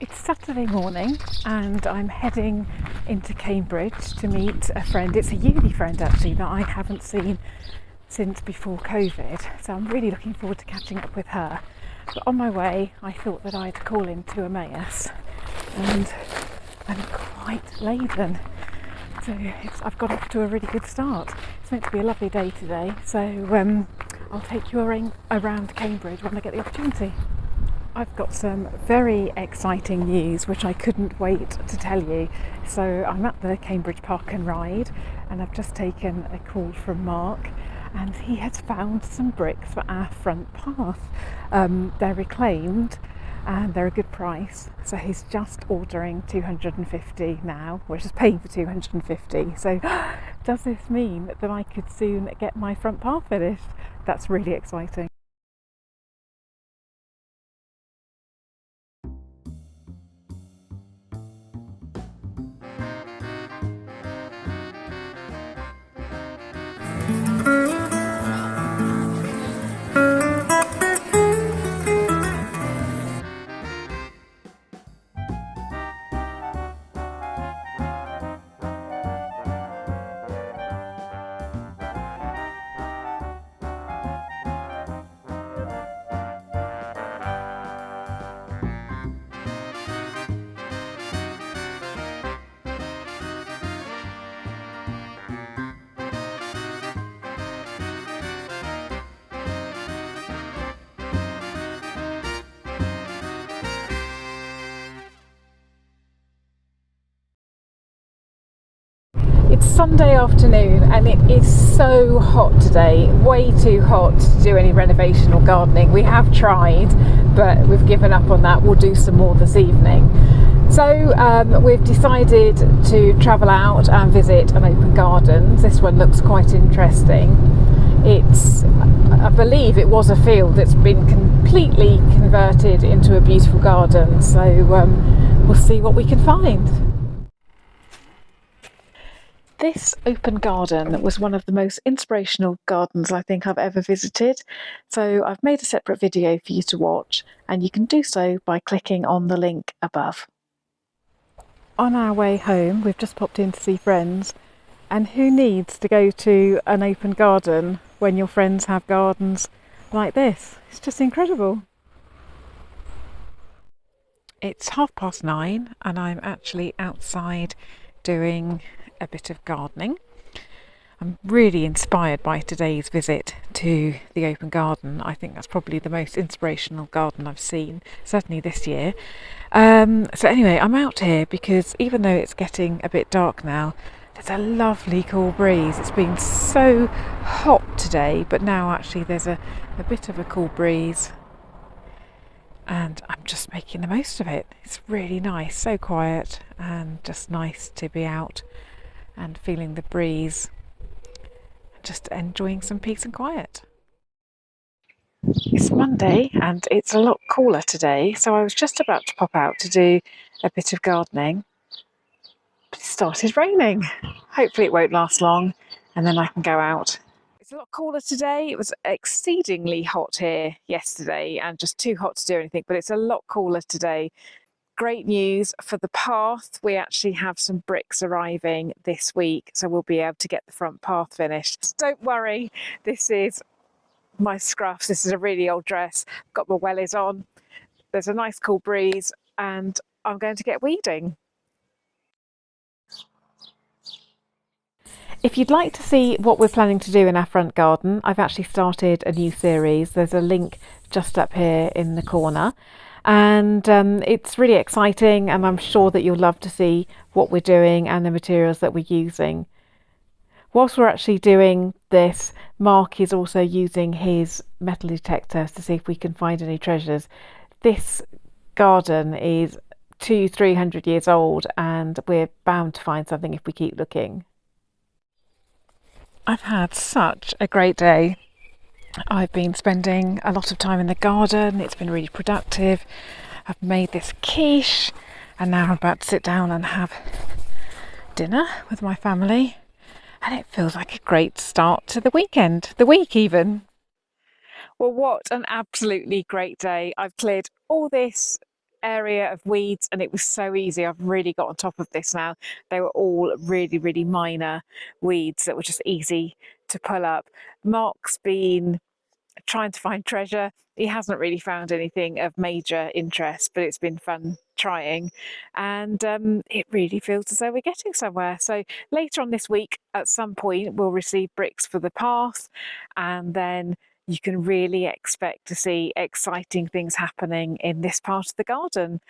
It's Saturday morning and I'm heading into Cambridge to meet a friend. It's a uni friend actually that I haven't seen since before COVID, so I'm really looking forward to catching up with her. But on my way I thought that I'd call into Emmaus, and I'm quite laden, so I've got off to a really good start. It's meant to be a lovely day today, so I'll take you around Cambridge when I get the opportunity. I've got some very exciting news which I couldn't wait to tell you. So I'm at the Cambridge Park and Ride and I've just taken a call from Mark, and he has found some bricks for our front path. They're reclaimed and they're a good price, so he's just ordering 250 now. We're just paying for 250. So does this mean that I could soon get my front path finished? That's really exciting. It's Sunday afternoon and it is so hot today, way too hot to do any renovation or gardening. We have tried, but we've given up on that. We'll do some more this evening. So we've decided to travel out and visit an open garden. This one looks quite interesting. I believe it was a field that's been completely converted into a beautiful garden. So we'll see what we can find. This open garden was one of the most inspirational gardens I think I've ever visited, so I've made a separate video for you to watch, and you can do so by clicking on the link above. On our way home, we've just popped in to see friends, and who needs to go to an open garden when your friends have gardens like this? It's just incredible. It's 9:30 and I'm actually outside doing a bit of gardening. I'm really inspired by today's visit to the open garden. I think that's probably the most inspirational garden I've seen, certainly this year. So anyway, I'm out here because even though it's getting a bit dark now, there's a lovely cool breeze. It's been so hot today, but now actually there's a bit of a cool breeze, and I'm just making the most of it. It's really nice, so quiet, and just nice to be out and feeling the breeze, just enjoying some peace and quiet. It's Monday and it's a lot cooler today, so I was just about to pop out to do a bit of gardening, but it started raining. Hopefully it won't last long and then I can go out. It's a lot cooler today. It was exceedingly hot here yesterday and just too hot to do anything, but it's a lot cooler today. Great news for the path. We actually have some bricks arriving this week, so we'll be able to get the front path finished. Don't worry, this is my scruffs. This is a really old dress. I've got my wellies on. There's a nice cool breeze and I'm going to get weeding. If you'd like to see what we're planning to do in our front garden, I've actually started a new series. There's a link just up here in the corner. And it's really exciting, and I'm sure that you'll love to see what we're doing and the materials that we're using. Whilst we're actually doing this, Mark is also using his metal detector to see if we can find any treasures. This garden is 200-300 years old and we're bound to find something if we keep looking. I've had such a great day. I've been spending a lot of time in the garden. It's been really productive. I've made this quiche and now I'm about to sit down and have dinner with my family, and it feels like a great start to the weekend, the week even. Well, what an absolutely great day. I've cleared all this area of weeds, and it was so easy. I've really got on top of this now. They were all really minor weeds that were just easy to pull up. Mark's been trying to find treasure. He hasn't really found anything of major interest, but it's been fun trying, and it really feels as though we're getting somewhere. So later on this week, at some point, we'll receive bricks for the path, and then you can really expect to see exciting things happening in this part of the garden.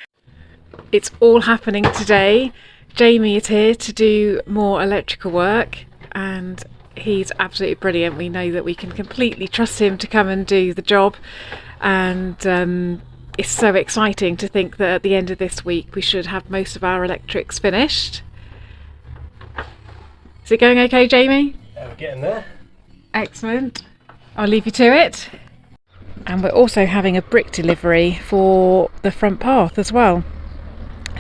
It's all happening today. Jamie is here to do more electrical work, and he's absolutely brilliant. We know that we can completely trust him to come and do the job, and it's so exciting to think that at the end of this week we should have most of our electrics finished. Is it going okay, Jamie? Yeah, we're getting there. Excellent. I'll leave you to it. And we're also having a brick delivery for the front path as well.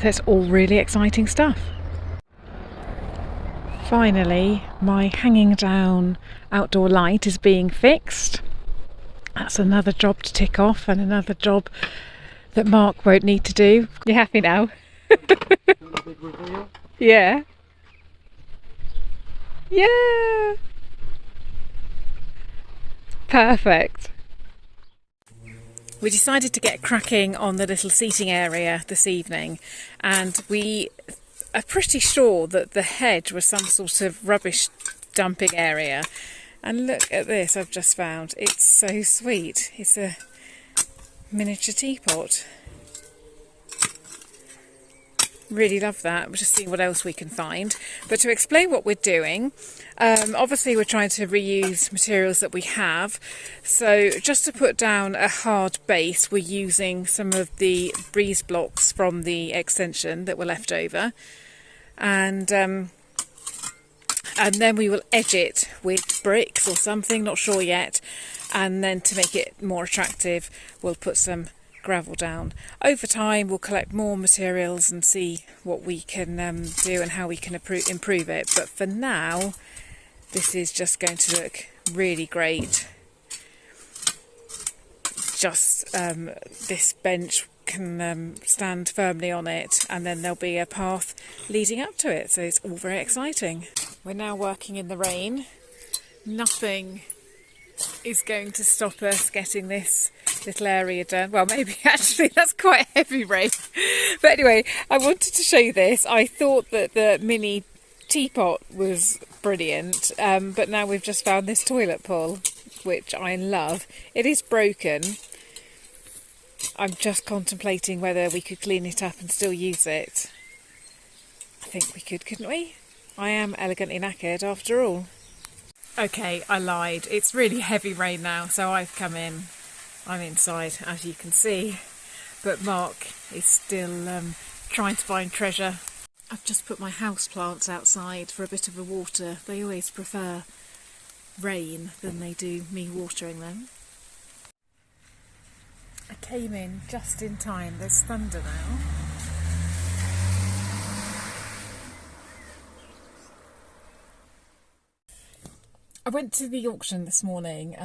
So it's all really exciting stuff. Finally, my hanging down outdoor light is being fixed. That's another job to tick off, and another job that Mark won't need to do. You happy now? Yeah. Yeah. Perfect. We decided to get cracking on the little seating area this evening, and we are pretty sure that the hedge was some sort of rubbish dumping area. And look at this I've just found. It's so sweet. It's a miniature teapot. Really love that. We're just seeing what else we can find. But to explain what we're doing, obviously we're trying to reuse materials that we have. So just to put down a hard base, we're using some of the breeze blocks from the extension that were left over. And then we will edge it with bricks or something, not sure yet. And then to make it more attractive, we'll put some gravel down. Over time we'll collect more materials and see what we can do and how we can improve it, but for now this is just going to look really great. Just this bench can stand firmly on it, and then there'll be a path leading up to it, so it's all very exciting. We're now working in the rain. Nothing is going to stop us getting this little area done. Well, maybe actually that's quite heavy rain. But anyway, I wanted to show you this. I thought that the mini teapot was brilliant, but now we've just found this toilet pull, which I love. It is broken. I'm just contemplating whether we could clean it up and still use it. I think we could, couldn't we? I am elegantly knackered after all. Okay, I lied. It's really heavy rain now, so I've come in. I'm inside, as you can see. But Mark is still trying to find treasure. I've just put my house plants outside for a bit of a water. They always prefer rain than they do me watering them. I came in just in time. There's thunder now. I went to the auction this morning,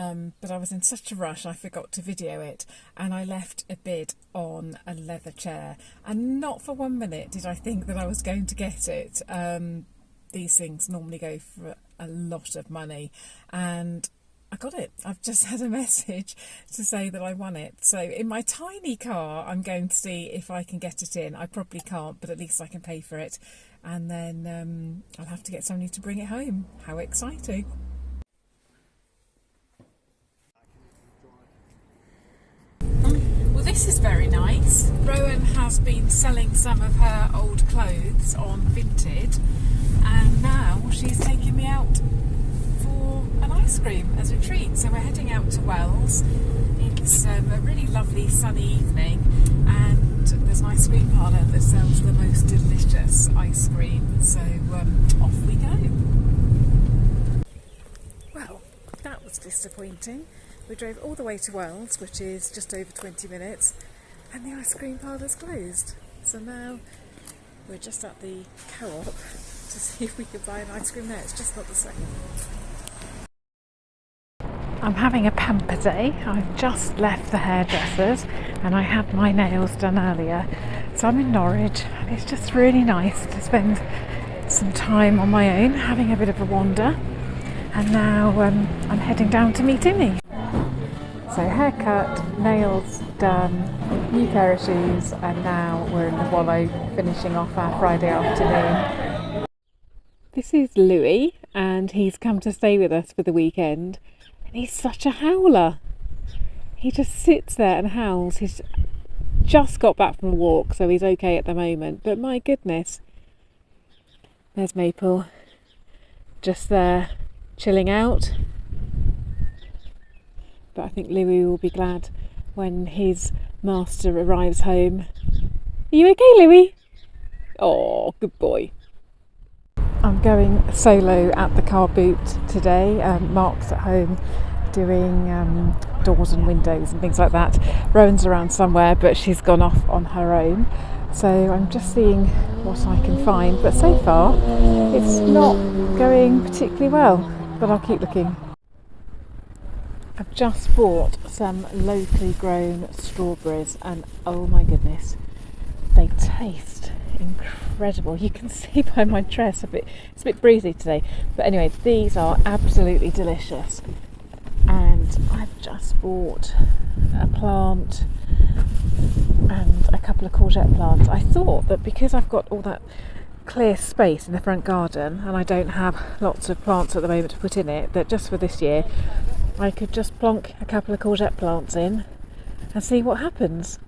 but I was in such a rush I forgot to video it, and I left a bid on a leather chair, and not for 1 minute did I think that I was going to get it. These things normally go for a lot of money, and I got it. I've just had a message to say that I won it. So in my tiny car I'm going to see if I can get it in. I probably can't, but at least I can pay for it, and then I'll have to get somebody to bring it home. How exciting! Well, this is very nice. Rowan has been selling some of her old clothes on Vinted, and now she's taking me out for an ice cream as a treat. So we're heading out to Wells. It's a really lovely sunny evening, and there's an ice cream parlour that sells the most delicious ice cream. So off we go. Well, that was disappointing. We drove all the way to Wells, which is just over 20 minutes, and the ice cream parlour's closed. So now we're just at the Co-op to see if we can buy an ice cream there. It's just not the same. I'm having a pamper day. I've just left the hairdressers and I had my nails done earlier. So I'm in Norwich and it's just really nice to spend some time on my own, having a bit of a wander. And now I'm heading down to meet Immy. So haircut, nails done, new pair of shoes, and now we're in the Wallow finishing off our Friday afternoon. This is Louis and he's come to stay with us for the weekend. He's such a howler. He just sits there and howls. He's just got back from a walk, so he's okay at the moment. But my goodness. There's Maple. Just there, chilling out. But I think Louis will be glad when his master arrives home. Are you okay, Louis? Oh, good boy. I'm going solo at the car boot today. Mark's at home doing doors and windows and things like that. Rowan's around somewhere, but she's gone off on her own. So I'm just seeing what I can find. But so far, it's not going particularly well, but I'll keep looking. I've just bought some locally grown strawberries and oh my goodness, they taste incredible. You can see by my dress it's a bit breezy today, but anyway, these are absolutely delicious. And I've just bought a plant and a couple of courgette plants. I thought that because I've got all that clear space in the front garden and I don't have lots of plants at the moment to put in it, that just for this year I could just plonk a couple of courgette plants in and see what happens.